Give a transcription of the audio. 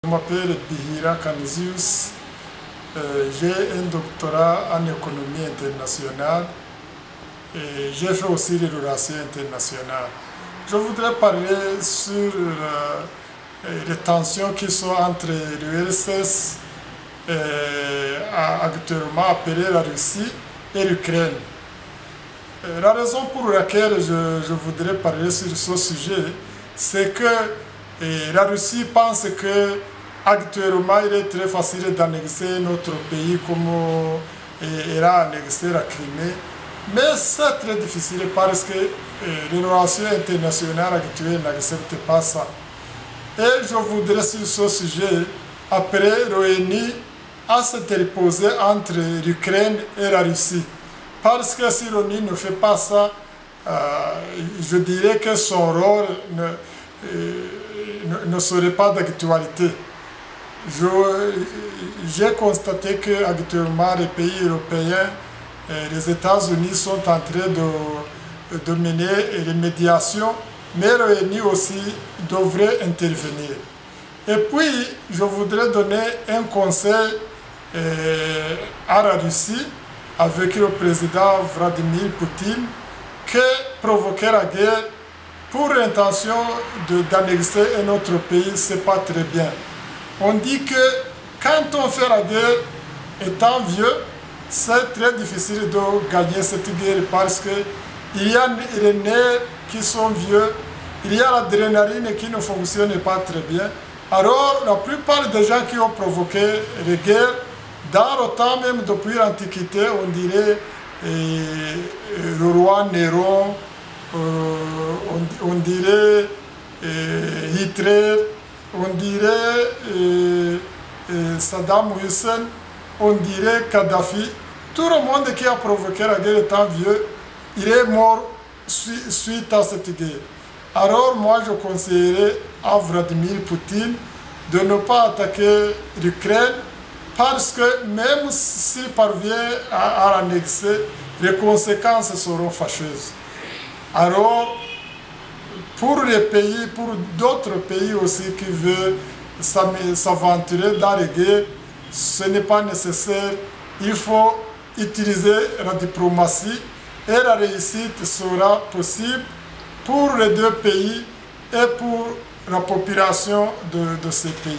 Je m'appelle Bihira Canisius, j'ai un doctorat en économie internationale et j'ai fait aussi les relations internationales. Je voudrais parler sur les tensions qui sont entre l'URSS, actuellement appelée la Russie, et l'Ukraine. La raison pour laquelle je voudrais parler sur ce sujet, c'est que la Russie pense que actuellement il est très facile d'annexer notre pays comme elle a annexé la Crimée. Mais c'est très difficile parce que les relations internationales actuelles n'acceptent pas ça. Et je voudrais sur ce sujet appeler l'ONU à s'interposer entre l'Ukraine et la Russie. Parce que si l'ONU ne fait pas ça, je dirais que son rôle ne serait pas d'actualité. J'ai constaté qu'actuellement les pays européens, les États-Unis sont en train de mener les médiations, mais l'ONU aussi devrait intervenir. Et puis, je voudrais donner un conseil à la Russie, avec le président Vladimir Poutine, que provoquer la guerre pour l'intention d'annexer un autre pays, ce n'est pas très bien. On dit que quand on fait la guerre étant vieux, c'est très difficile de gagner cette guerre parce qu'il y a les nerfs qui sont vieux, il y a l'adrénaline qui ne fonctionne pas très bien. Alors, la plupart des gens qui ont provoqué les guerres, dans le temps même depuis l'Antiquité, on dirait le roi Néron, on dirait Hitler, on dirait Saddam Hussein, on dirait Kadhafi. Tout le monde qui a provoqué la guerre étant vieux, il est mort suite à cette guerre. Alors moi je conseillerais à Vladimir Poutine de ne pas attaquer l'Ukraine parce que même s'il parvient à l'annexer, les conséquences seront fâcheuses. Alors, pour les pays, pour d'autres pays aussi qui veulent s'aventurer dans les guerres, ce n'est pas nécessaire. Il faut utiliser la diplomatie et la réussite sera possible pour les deux pays et pour la population de ces pays.